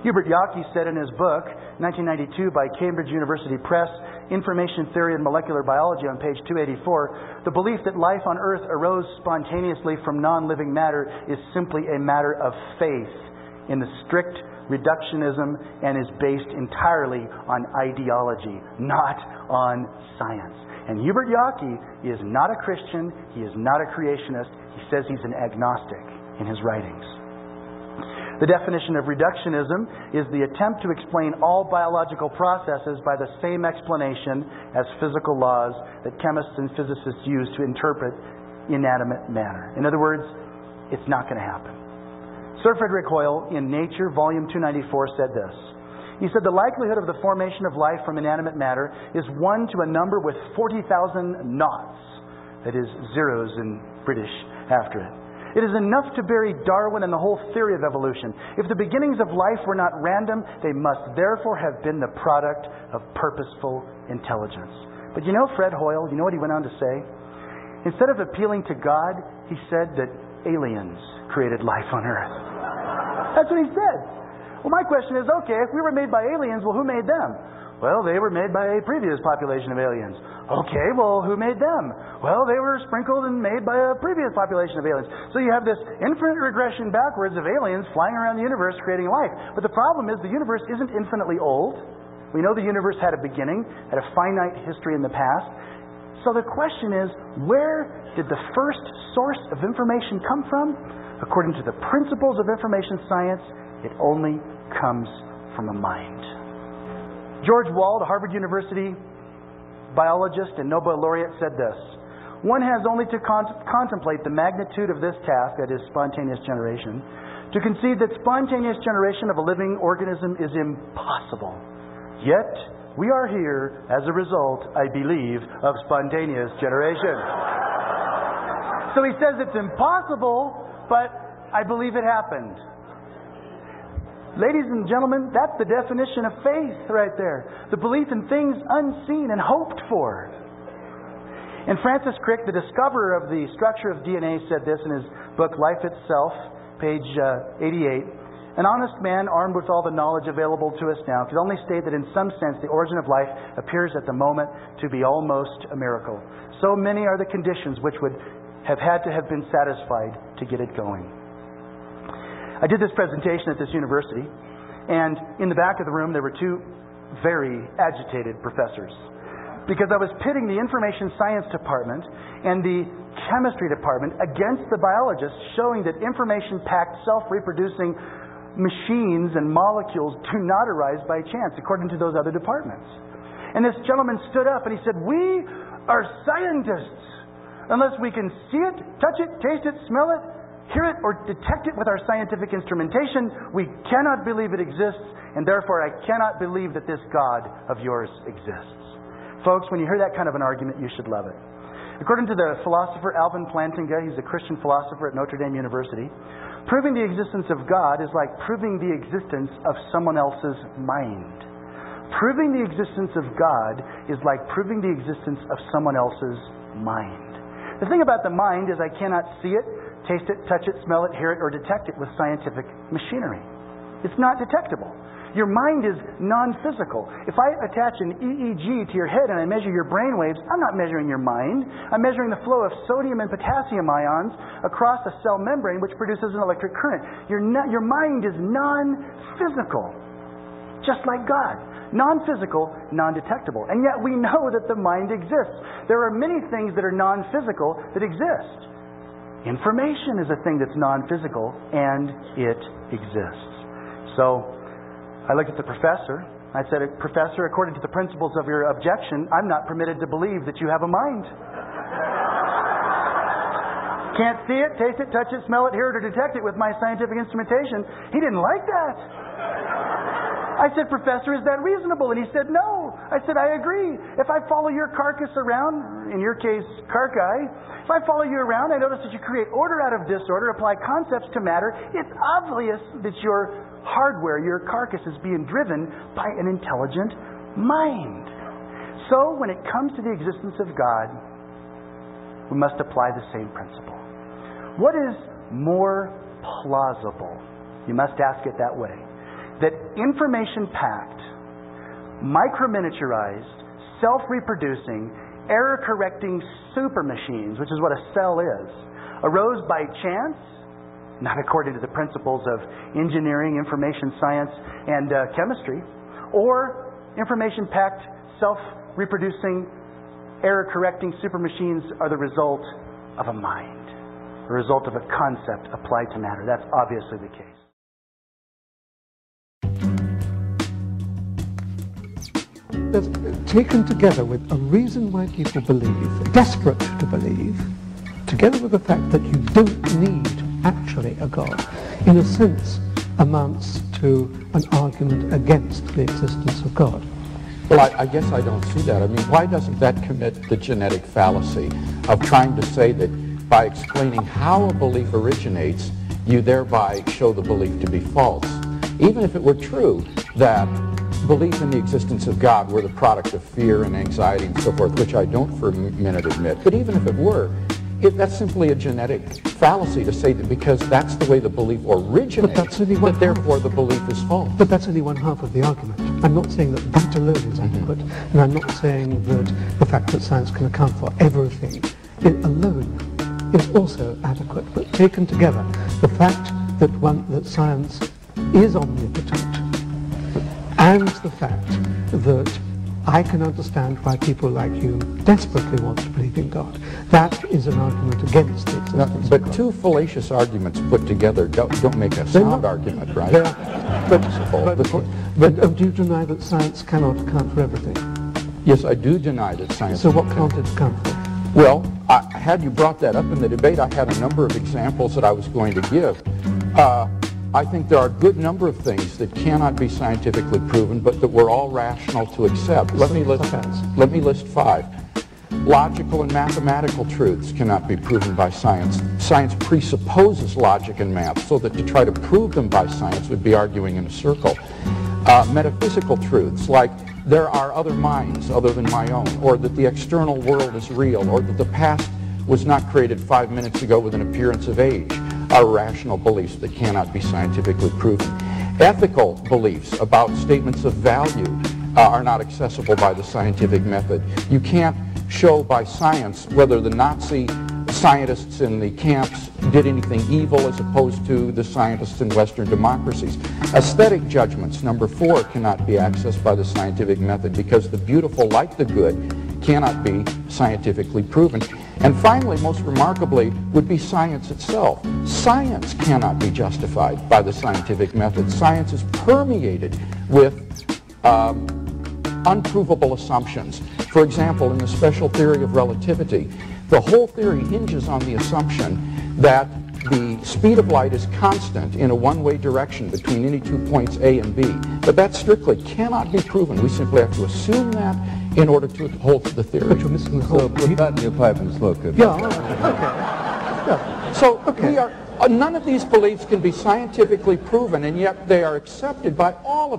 Hubert Yockey said in his book, 1992 by Cambridge University Press, Information Theory and Molecular Biology on page 284, the belief that life on Earth arose spontaneously from non-living matter is simply a matter of faith in the strict reductionism and is based entirely on ideology, not on science. And Hubert Yockey is not a Christian, he is not a creationist, he says he's an agnostic in his writings. The definition of reductionism is the attempt to explain all biological processes by the same explanation as physical laws that chemists and physicists use to interpret inanimate matter. In other words, it's not going to happen. Sir Frederick Hoyle, in Nature, Volume 294, said this. He said, the likelihood of the formation of life from inanimate matter is 1 to a number with 40,000 noughts, that is, zeros in British, after it. It is enough to bury Darwin and the whole theory of evolution. If the beginnings of life were not random, they must therefore have been the product of purposeful intelligence. But you know Fred Hoyle, you know what he went on to say? Instead of appealing to God, he said that aliens created life on Earth. That's what he said. Well, my question is, okay, if we were made by aliens, well, who made them? Well, they were made by a previous population of aliens. Okay, well, who made them? Well, they were sprinkled and made by a previous population of aliens. So you have this infinite regression backwards of aliens flying around the universe creating life. But the problem is the universe isn't infinitely old. We know the universe had a beginning, had a finite history in the past. So the question is, where did the first source of information come from? According to the principles of information science, it only comes from a mind. George Wald, a Harvard University biologist and Nobel laureate, said this: one has only to contemplate the magnitude of this task, that is spontaneous generation, to concede that spontaneous generation of a living organism is impossible. Yet, we are here as a result, I believe, of spontaneous generation. So he says it's impossible, but I believe it happened. Ladies and gentlemen, that's the definition of faith right there. The belief in things unseen and hoped for. And Francis Crick, the discoverer of the structure of DNA, said this in his book Life Itself, page 88. An honest man, armed with all the knowledge available to us now, could only state that in some sense the origin of life appears at the moment to be almost a miracle. So many are the conditions which would have had to have been satisfied to get it going. I did this presentation at this university, and in the back of the room there were two very agitated professors, because I was pitting the information science department and the chemistry department against the biologists, showing that information-packed, self-reproducing machines and molecules do not arise by chance, according to those other departments. And this gentleman stood up and he said, "We are scientists. Unless we can see it, touch it, taste it, smell it, hear it, or detect it with our scientific instrumentation, we cannot believe it exists, and therefore I cannot believe that this God of yours exists." Folks, when you hear that kind of an argument, you should love it. According to the philosopher Alvin Plantinga, he's a Christian philosopher at Notre Dame University, proving the existence of God is like proving the existence of someone else's mind. Proving the existence of God is like proving the existence of someone else's mind. The thing about the mind is I cannot see it, taste it, touch it, smell it, hear it, or detect it with scientific machinery. It's not detectable. Your mind is non-physical. If I attach an EEG to your head and I measure your brain waves, I'm not measuring your mind. I'm measuring the flow of sodium and potassium ions across a cell membrane, which produces an electric current. Your mind is non-physical, just like God. Non-physical, non-detectable. And yet we know that the mind exists. There are many things that are non-physical that exist. Information is a thing that's non-physical, and it exists. So, I looked at the professor. I said, "Professor, according to the principles of your objection, I'm not permitted to believe that you have a mind. Can't see it, taste it, touch it, smell it, hear it, or detect it with my scientific instrumentation." He didn't like that. I said, "Professor, is that reasonable?" And he said, "No." I said, "I agree. If I follow your carcass around, in your case, carcae, if I follow you around, I notice that you create order out of disorder, apply concepts to matter. It's obvious that your hardware, your carcass, is being driven by an intelligent mind. So, when it comes to the existence of God, we must apply the same principle. What is more plausible? You must ask it that way. that information-packed, micro-miniaturized, self-reproducing, error-correcting supermachines, which is what a cell is, arose by chance, not according to the principles of engineering, information science, and chemistry, or information-packed, self-reproducing, error-correcting supermachines are the result of a mind, the result of a concept applied to matter. That's obviously the case. That's taken together with a reason why people believe, desperate to believe, together with the fact that you don't need actually a God, in a sense amounts to an argument against the existence of God. Well, I guess I don't see that. I mean, why doesn't that commit the genetic fallacy of trying to say that by explaining how a belief originates, you thereby show the belief to be false? Even if it were true that belief in the existence of God were the product of fear and anxiety and so forth, which I don't for a minute admit, but even if it were, that's simply a genetic fallacy to say that because that's the way the belief originates, that therefore the belief is false. But that's only one half of the argument. I'm not saying that that alone is adequate, and I'm not saying that the fact that science can account for everything alone is also adequate. But taken together, the fact that science is omnipotent, and the fact that I can understand why people like you desperately want to believe in God. That is an argument against the existence But of God. two fallacious arguments put together don't make a sound argument, right? But do you deny that science cannot account for everything? Yes, I do deny that science... So what can't it account for? Well, had you brought that up in the debate, I had a number of examples that I was going to give. I think there are a good number of things that cannot be scientifically proven, but that we're all rational to accept. Let me list 5. Logical and mathematical truths cannot be proven by science. Science presupposes logic and math, so that to try to prove them by science would be arguing in a circle. Metaphysical truths, like there are other minds other than my own, or that the external world is real, or that the past was not created 5 minutes ago with an appearance of age, are rational beliefs that cannot be scientifically proven. Ethical beliefs about statements of value are not accessible by the scientific method. You can't show by science whether the Nazi scientists in the camps did anything evil as opposed to the scientists in Western democracies. Aesthetic judgments, number 4, cannot be accessed by the scientific method because the beautiful, like the good, cannot be scientifically proven. And finally, most remarkably, would be science itself. Science cannot be justified by the scientific method. Science is permeated with unprovable assumptions. For example, in the special theory of relativity, the whole theory hinges on the assumption that the speed of light is constant in a one-way direction between any 2 points A and B. But that strictly cannot be proven. We simply have to assume that in order to hold to the theory. But you're missing the whole... So put that in your pipe and smoke it. Yeah, okay. So we are, none of these beliefs can be scientifically proven, and yet they are accepted by all of